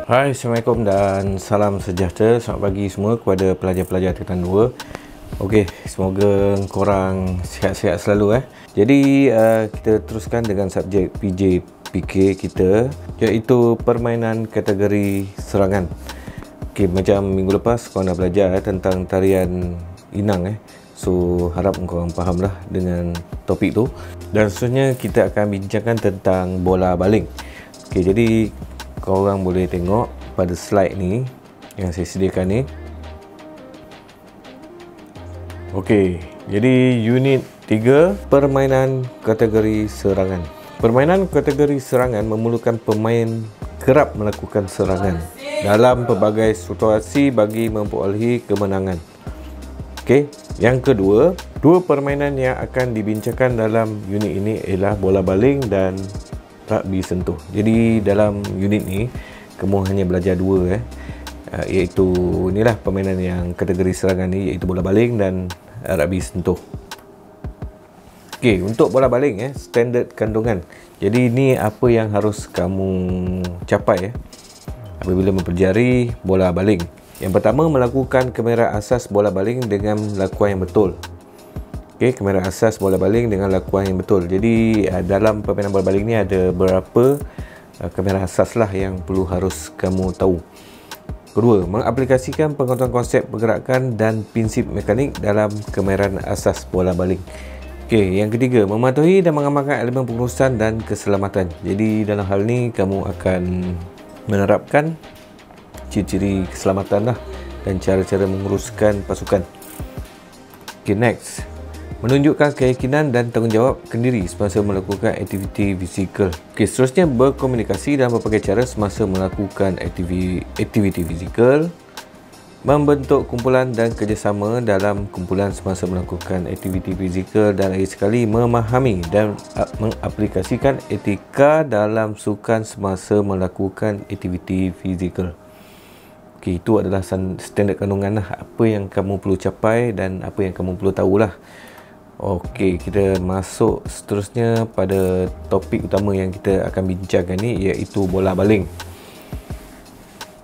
Hai, Assalamualaikum dan salam sejahtera. Selamat pagi semua kepada pelajar-pelajar tingkatan 2. Okey, semoga korang sihat-sihat selalu. Jadi kita teruskan dengan subjek PJ/PK kita, iaitu permainan kategori serangan. Okey, macam minggu lepas korang dah belajar tentang tarian inang. So harap korang faham lah dengan topik tu. Dan seterusnya kita akan bincangkan tentang bola baling. Okey, jadi korang boleh tengok pada slide ni yang saya sediakan ni. Okey, jadi unit 3, permainan kategori serangan. Permainan kategori serangan memerlukan pemain kerap melakukan serangan dalam pelbagai situasi bagi memperolehi kemenangan. Okey, yang kedua, dua permainan yang akan dibincangkan dalam unit ini ialah bola baling dan rugby sentuh. Jadi dalam unit ni kamu hanya belajar dua iaitu inilah permainan yang kategori serangan ni, iaitu bola baling dan rugby sentuh. Okey, untuk bola baling standard kandungan. Jadi ini apa yang harus kamu capai apabila mempelajari bola baling. Yang pertama, melakukan kemahiran asas bola baling dengan lakuan yang betul. Okey, kemahiran asas bola baling dengan lakuan yang betul. Jadi dalam permainan bola baling ni ada beberapa kemahiran asas lah yang perlu harus kamu tahu. Kedua, mengaplikasikan pengetahuan konsep pergerakan dan prinsip mekanik dalam kemahiran asas bola baling. Okey, yang ketiga, mematuhi dan mengamalkan elemen pengurusan dan keselamatan. Jadi dalam hal ni kamu akan menerapkan ciri-ciri keselamatan lah dan cara-cara menguruskan pasukan. Okey, next, menunjukkan keyakinan dan tanggungjawab kendiri semasa melakukan aktiviti fizikal. Okey, seterusnya berkomunikasi dalam berbagai cara semasa melakukan aktiviti fizikal, membentuk kumpulan dan kerjasama dalam kumpulan semasa melakukan aktiviti fizikal, dan lagi sekali memahami dan mengaplikasikan etika dalam sukan semasa melakukan aktiviti fizikal. Okey, itu adalah standard kandungan lah, apa yang kamu perlu capai dan apa yang kamu perlu tahulah. Okey, kita masuk seterusnya pada topik utama yang kita akan bincangkan ni, iaitu bola baling.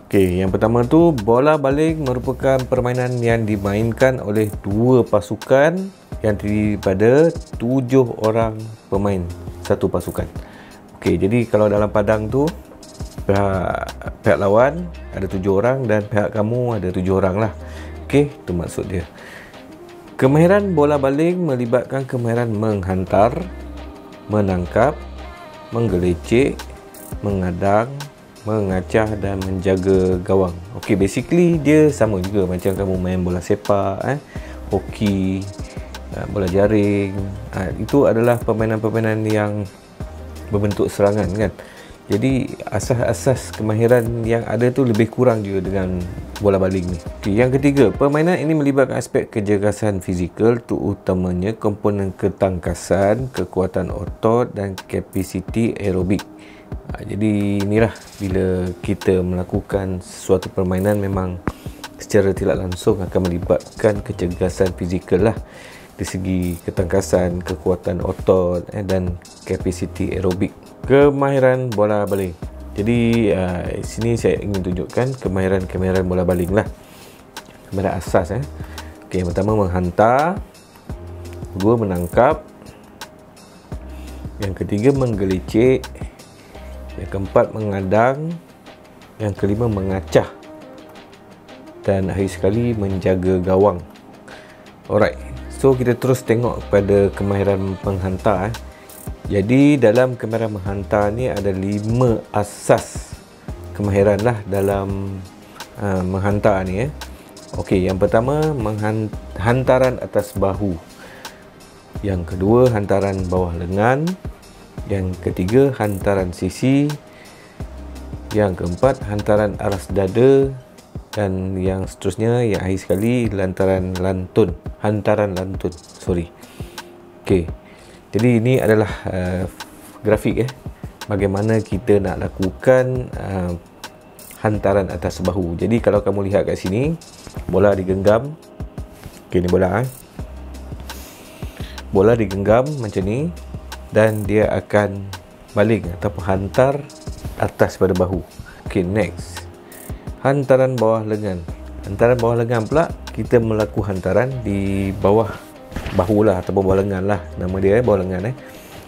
Okey, yang pertama tu, bola baling merupakan permainan yang dimainkan oleh dua pasukan yang terdiri pada 7 orang pemain satu pasukan. Okey, jadi kalau dalam padang tu pihak lawan ada 7 orang dan pihak kamu ada 7 orang lah. Okey, itu maksud dia. Kemahiran bola baling melibatkan kemahiran menghantar, menangkap, menggelecek, mengadang, mengacah dan menjaga gawang. Okey, basically dia sama juga macam kamu main bola sepak, hoki, bola jaring. Itu adalah permainan-permainan yang berbentuk serangan kan. Jadi asas-asas kemahiran yang ada tu lebih kurang juga dengan bola baling ni. Okay, yang ketiga, permainan ini melibatkan aspek kecergasan fizikal, terutamanya komponen ketangkasan, kekuatan otot dan kapasiti aerobik. Jadi inilah bila kita melakukan sesuatu permainan memang secara tidak langsung akan melibatkan kecergasan fizikal lah, dari segi ketangkasan, kekuatan otot dan kapasiti aerobik. Kemahiran bola baling. Jadi sini saya ingin tunjukkan kemahiran bola baling lah. Kemahiran asas. Okey, yang pertama menghantar, kedua menangkap, yang ketiga menggelecek, yang keempat mengadang, yang kelima mengacah, dan akhir sekali menjaga gawang. Alright, so kita terus tengok pada kemahiran menghantar. Jadi dalam kemahiran menghantar ni ada 5 asas kemahiran lah dalam menghantar ni. Okey, yang pertama hantaran atas bahu, yang kedua hantaran bawah lengan, yang ketiga hantaran sisi, yang keempat hantaran aras dada, dan yang seterusnya yang akhir sekali hantaran lantun. Okey, jadi ini adalah grafik bagaimana kita nak lakukan hantaran atas bahu. Jadi kalau kamu lihat kat sini, bola digenggam. Okey, ni bola bola digenggam macam ni dan dia akan baling ataupun hantar atas pada bahu. Okay, next. hantaran bawah lengan. Hantaran bawah lengan pula, kita melakukan hantaran di bawah bahu lah, ataupun bawah lengan lah. Nama dia bawah lengan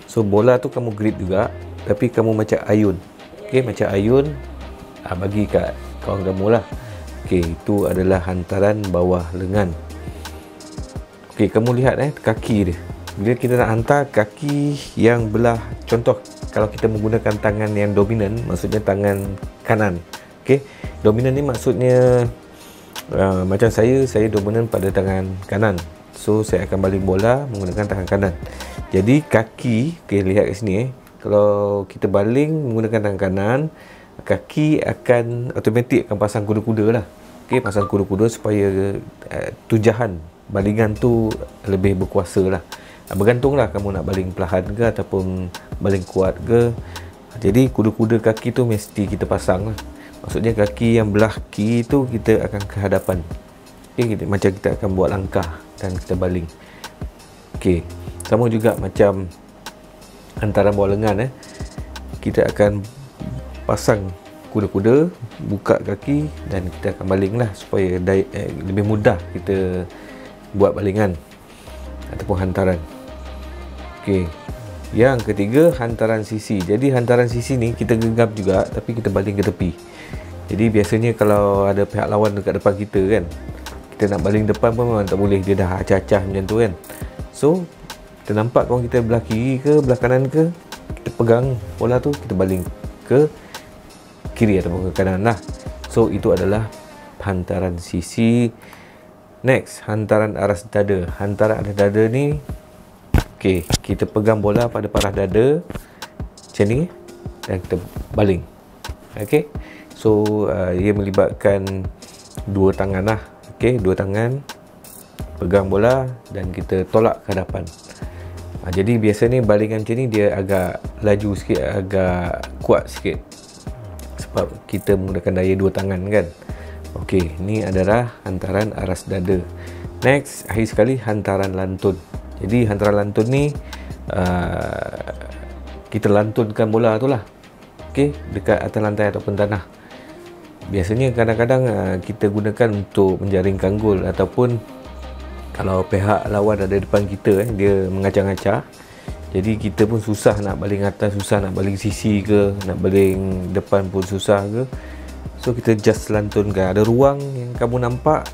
So bola tu kamu grip juga, tapi kamu macam ayun. Okey, macam ayun, bagi kat kawan kamu lah. Okey, itu adalah hantaran bawah lengan. Okey, kamu lihat kaki dia. Bila kita nak hantar kaki yang belah, contoh kalau kita menggunakan tangan yang dominan, maksudnya tangan kanan. Okey, dominan ni maksudnya macam saya dominan pada tangan kanan. So saya akan baling bola menggunakan tangan kanan. Jadi kaki, okey, lihat kat sini kalau kita baling menggunakan tangan kanan, kaki akan automatik akan pasang kuda-kuda lah. Okey, pasang kuda-kuda supaya tujahan balingan tu lebih berkuasa lah. Bergantunglah kamu nak baling perlahan ke ataupun baling kuat ke. Jadi kuda-kuda kaki tu mesti kita pasang lah. Maksudnya kaki yang belah kiri tu kita akan ke hadapan. Okay, macam kita akan buat langkah dan kita baling. Okay, sama juga macam hantaran bawah lengan kita akan pasang kuda-kuda, buka kaki dan kita akan baling lah supaya lebih mudah kita buat balingan ataupun hantaran. Okey, yang ketiga hantaran sisi. Jadi hantaran sisi ni kita genggam juga, tapi kita baling ke tepi. Jadi biasanya kalau ada pihak lawan dekat depan kita kan, kita nak baling depan pun memang tak boleh, dia dah acah-acah macam tu kan. So kita nampak kawan kita belah kiri ke belah kanan ke, kita pegang bola tu, kita baling ke kiri ataupun ke kanan lah. So itu adalah hantaran sisi. Next, hantaran aras dada. Hantaran aras dada ni, okey, kita pegang bola pada parah dada macam ni dan kita baling. Okey, so ia melibatkan dua tangan lah. Okey, dua tangan pegang bola dan kita tolak ke hadapan. Jadi biasa ni balingan macam ni dia agak laju sikit, agak kuat sikit sebab kita menggunakan daya dua tangan kan. Okey, ni adalah hantaran aras dada. Next, akhir sekali hantaran lantun. Jadi hantaran lantun ni kita lantunkan bola tu lah. Okey, dekat atas lantai ataupun tanah. Biasanya kadang-kadang kita gunakan untuk menjaringkan gol, ataupun kalau pihak lawan ada depan kita dia mengacah-ngacah. Jadi kita pun susah nak baling atas, susah nak baling sisi ke, nak baling depan pun susah ke. So kita just lantunkan, ada ruang yang kamu nampak,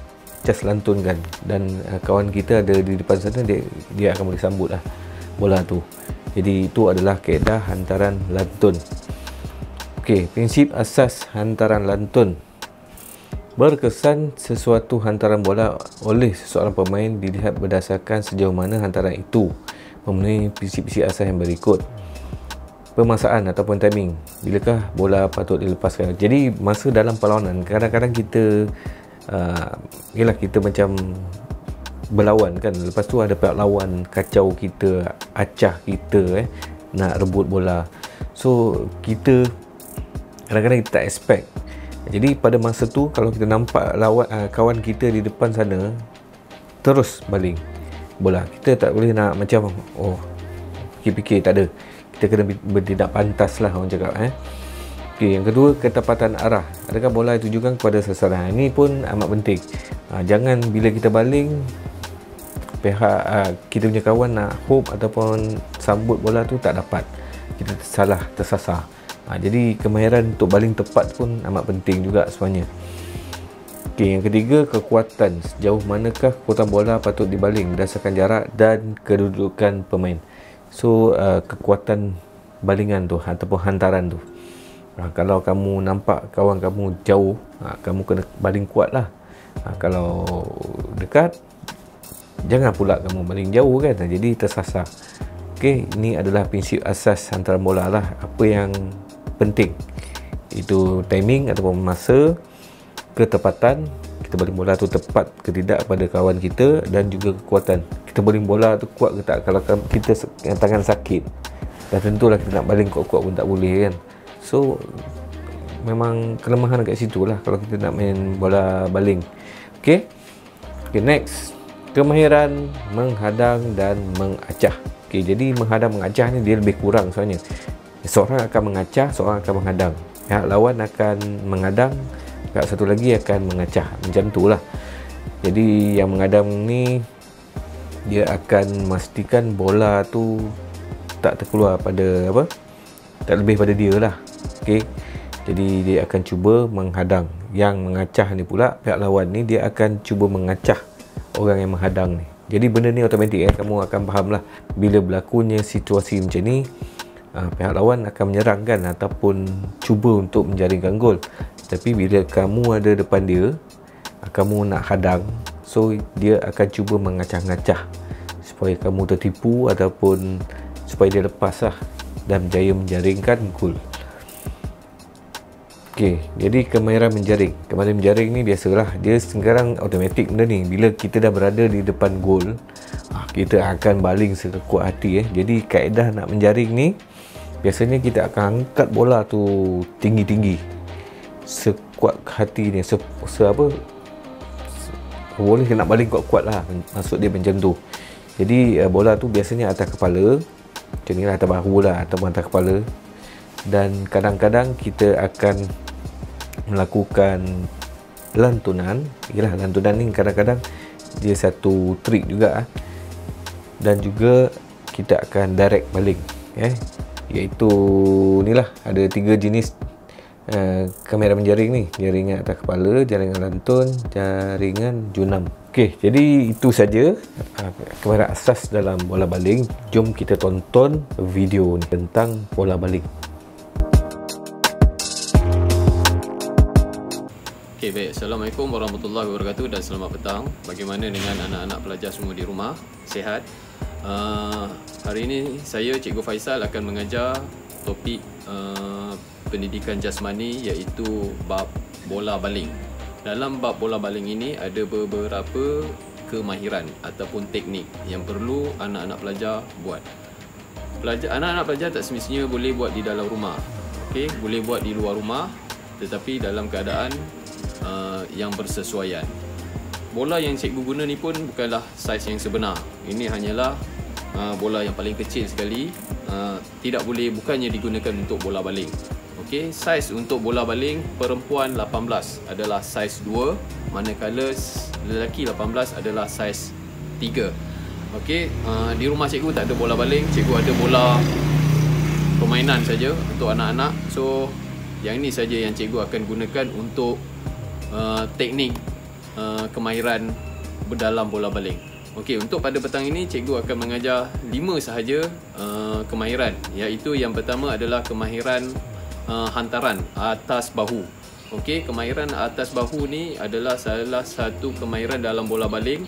just lantunkan, dan kawan kita ada di depan sana, dia akan boleh sambut lah bola tu. Jadi itu adalah kaedah hantaran lantun. Okey, prinsip asas hantaran lantun. Berkesan sesuatu hantaran bola oleh seseorang pemain dilihat berdasarkan sejauh mana hantaran itu memenuhi prinsip-prinsip asas yang berikut. Pemasaan ataupun timing, bilakah bola patut dilepaskan. Jadi masa dalam perlawanan, kadang-kadang kita yelah, kita macam berlawan kan, lepas tu ada pihak lawan kacau kita, acah kita nak rebut bola. So kita kadang-kadang kita tak expect. Jadi pada masa tu kalau kita nampak lawan kawan kita di depan sana terus baling bola, kita tak boleh nak macam fikir-fikir, tak ada. Kita kena bertindak pantas lah orang cakap. Okey, yang kedua, ketepatan arah. Adakah bola ditujukan kepada sasaran? Ini pun amat penting. Jangan bila kita baling, pihak kita punya kawan nak hope ataupun sambut bola tu tak dapat, kita salah, tersasar. Jadi kemahiran untuk baling tepat pun amat penting juga sebenarnya. Okey, yang ketiga, kekuatan. Sejauh manakah kekuatan bola patut dibaling berdasarkan jarak dan kedudukan pemain. So kekuatan balingan tu ataupun hantaran tu, kalau kamu nampak kawan kamu jauh, kamu kena baling kuat lah. Kalau dekat, jangan pula kamu baling jauh kan, jadi tersasar. Okey, ini adalah prinsip asas hantaran bola lah. Apa yang penting itu timing ataupun masa, ketepatan, kita baling bola tu tepat ke tidak pada kawan kita, dan juga kekuatan, kita baling bola tu kuat ke tak. Kalau kita tangan sakit, dah tentulah kita nak baling kuat-kuat pun tak boleh kan. So memang kelemahan kat situ lah kalau kita nak main bola baling. Okay, next, kemahiran menghadang dan mengacah. Okay, jadi menghadang mengacah ni dia lebih kurang sebenarnya. Seorang akan mengacah, seorang akan menghadang. Pihak lawan akan menghadang, pihak satu lagi akan mengacah, macam tu lah. Jadi yang mengadang ni dia akan memastikan bola tu tak terkeluar pada apa, tak lebih pada dia lah. Okey, jadi dia akan cuba menghadang. Yang mengacah ni pula, pihak lawan ni dia akan cuba mengacah orang yang menghadang ni. Jadi benda ni automatik kamu akan faham lah. Bila berlakunya situasi macam ni, pihak lawan akan menyerang kan, ataupun cuba untuk menjaringkan gol. Tapi bila kamu ada depan dia, kamu nak hadang, so dia akan cuba mengacah-ngacah supaya kamu tertipu ataupun supaya dia lepas lah dan berjaya menjaringkan gol. Okey, jadi kemahiran menjaring ni biasalah, dia sekarang automatik benda ni. Bila kita dah berada di depan gol, kita akan baling sekuat hati. Jadi kaedah nak menjaring ni, biasanya kita akan angkat bola tu tinggi-tinggi sekuat hati ni, boleh nak baling kuat-kuat lah, maksud dia macam tu. Jadi bola tu biasanya atas kepala, macam ni lah, atas bahu lah ataupun atas kepala. Dan kadang-kadang kita akan melakukan lantunan. Yalah, lantunan ni kadang-kadang dia satu trik juga. Dan juga kita akan direct baling, iaitu ni lah, ada 3 jenis kamera menjaring ni: jaringan atas kepala, jaringan lantun, jaringan junam. Okey, jadi itu saja kamera asas dalam bola baling. Jom kita tonton video ni tentang bola baling. Okey, baik. Assalamualaikum warahmatullahi wabarakatuh dan selamat petang. Bagaimana dengan anak-anak pelajar semua di rumah? Sihat? Hari ini saya Cikgu Faisal akan mengajar topik pendidikan jasmani, iaitu bab bola baling. Dalam bab bola baling ini ada beberapa kemahiran ataupun teknik yang perlu anak-anak pelajar buat. Anak-anak pelajar tak semestinya boleh buat di dalam rumah. Okey, boleh buat di luar rumah, tetapi dalam keadaan yang bersesuaian. Bola yang cikgu guna ni pun bukanlah saiz yang sebenar. Ini hanyalah bola yang paling kecil sekali. Bukannya digunakan untuk bola baling. Okey, saiz untuk bola baling perempuan 18 adalah saiz 2, manakala lelaki 18 adalah saiz 3. Okey, di rumah cikgu tak ada bola baling, cikgu ada bola permainan saja untuk anak-anak. So yang ini saja yang cikgu akan gunakan untuk teknik kemahiran berdalam bola baling. Okey, untuk pada petang ini cikgu akan mengajar 5 sahaja kemahiran, iaitu yang pertama adalah kemahiran hantaran atas bahu. Okey, kemahiran atas bahu ni adalah salah satu kemahiran dalam bola baling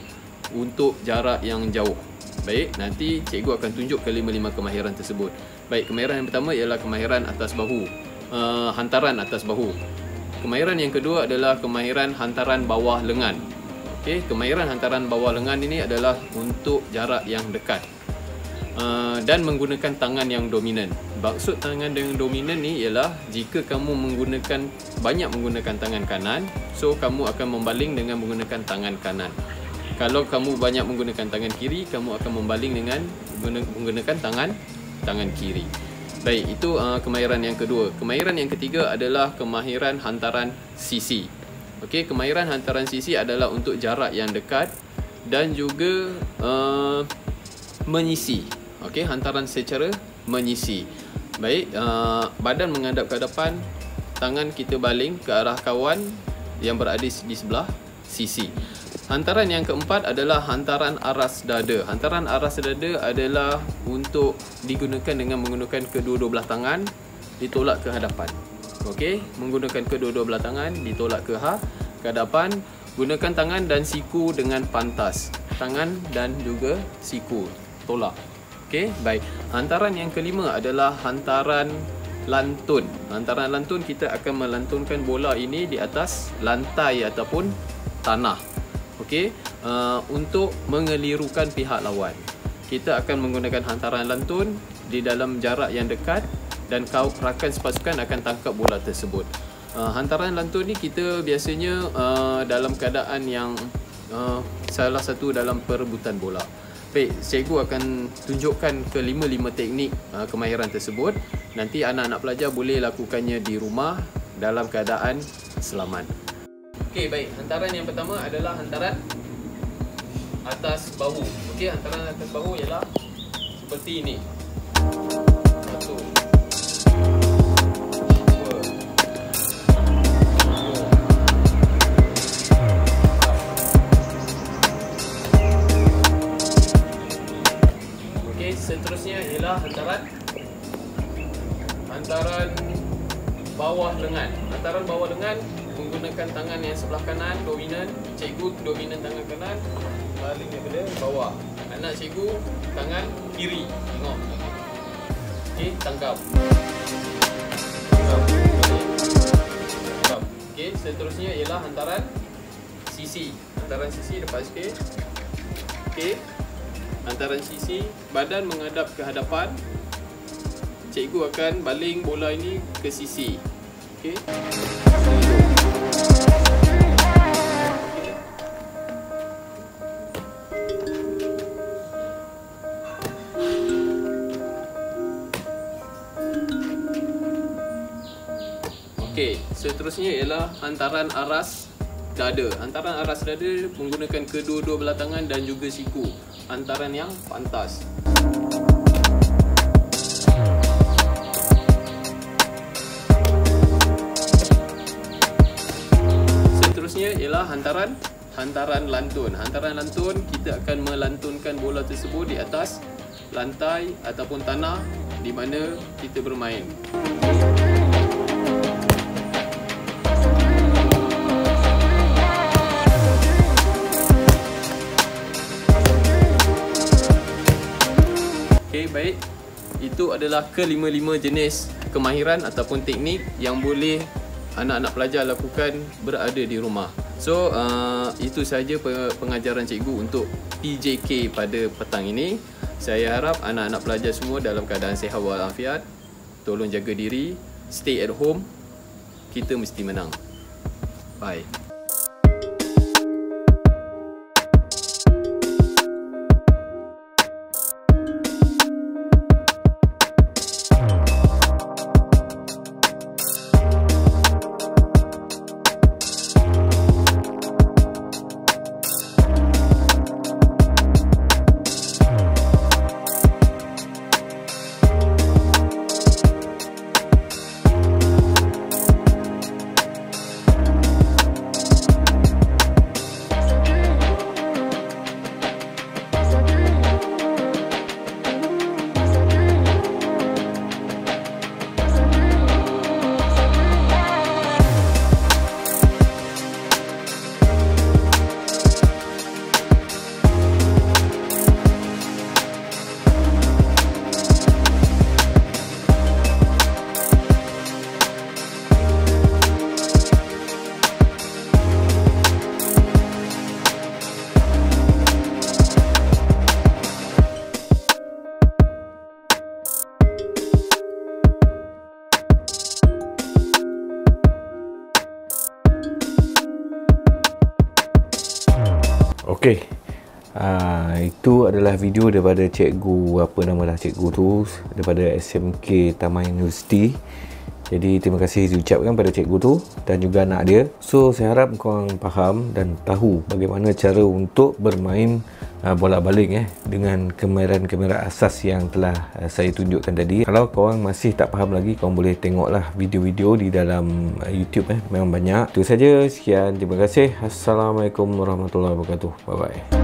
untuk jarak yang jauh. Baik, nanti cikgu akan tunjuk ke 5 kemahiran tersebut. Baik, kemahiran yang pertama ialah kemahiran atas bahu, hantaran atas bahu. Kemahiran yang kedua adalah kemahiran hantaran bawah lengan. Okey, kemahiran hantaran bawah lengan ini adalah untuk jarak yang dekat dan menggunakan tangan yang dominan. Maksud tangan yang dominan ni ialah jika kamu banyak menggunakan tangan kanan, so kamu akan membaling dengan menggunakan tangan kanan. Kalau kamu banyak menggunakan tangan kiri, kamu akan membaling dengan menggunakan tangan kiri. Baik, itu kemahiran yang kedua. Kemahiran yang ketiga adalah kemahiran hantaran sisi. Okey, kemahiran hantaran sisi adalah untuk jarak yang dekat dan juga menyisi. Okey, hantaran secara menyisi. Baik, badan menghadap ke depan, tangan kita baling ke arah kawan yang berada di sebelah sisi. Hantaran yang keempat adalah hantaran aras dada. Hantaran aras dada adalah untuk digunakan dengan menggunakan kedua-dua belah tangan ditolak ke hadapan. Okey, menggunakan kedua-dua belah tangan ditolak ke hadapan. Gunakan tangan dan siku dengan pantas. Tangan dan juga siku tolak. Okey, baik. Hantaran yang kelima adalah hantaran lantun. Hantaran lantun, kita akan melantunkan bola ini di atas lantai ataupun tanah. Okey, untuk mengelirukan pihak lawan. Kita akan menggunakan hantaran lantun di dalam jarak yang dekat dan rakan sepasukan akan tangkap bola tersebut. Hantaran lantun ni kita biasanya dalam keadaan yang salah satu dalam perebutan bola. Baik, cikgu akan tunjukkan ke 5 teknik kemahiran tersebut. Nanti anak-anak pelajar boleh lakukannya di rumah dalam keadaan selamat. Okey, baik. Hantaran yang pertama adalah hantaran atas bahu. Okey, hantaran atas bahu ialah seperti ini. 1, 2, 3. Okey, seterusnya ialah hantaran bawah lengan. Hantaran bawah lengan menggunakan tangan yang sebelah kanan dominan, cikgu dominan tangan kanan, baling daripada bawah. Anak cikgu tangan kiri. Tengok. Okey, tangkap. Okey, seterusnya ialah hantaran sisi. Hantaran sisi depan sikit. Okey. Hantaran sisi, badan menghadap ke hadapan. Cikgu akan baling bola ini ke sisi. Okey. Okey, seterusnya ialah hantaran aras dada. Hantaran aras dada menggunakan kedua-dua belah tangan dan juga siku. Hantaran yang pantas. Seterusnya ialah hantaran lantun. Hantaran lantun, kita akan melantunkan bola tersebut di atas lantai ataupun tanah di mana kita bermain. Okey, baik. Itu adalah ke-5 jenis kemahiran ataupun teknik yang boleh anak-anak pelajar lakukan berada di rumah. So, itu sahaja pengajaran cikgu untuk PJK pada petang ini. Saya harap anak-anak pelajar semua dalam keadaan sihat walafiat. Tolong jaga diri, stay at home. Kita mesti menang. Bye. Okey, itu adalah video daripada cikgu, apa nama lah cikgu tu, daripada SMK Taman Universiti. Jadi terima kasih diucapkan pada cikgu tu dan juga anak dia. So saya harap korang faham dan tahu bagaimana cara untuk bermain bola baling dengan kemahiran-kemahiran asas yang telah saya tunjukkan tadi. Kalau korang masih tak faham lagi, korang boleh tengoklah video-video di dalam YouTube memang banyak. Itu saja, sekian, terima kasih. Assalamualaikum warahmatullahi wabarakatuh. Bye bye.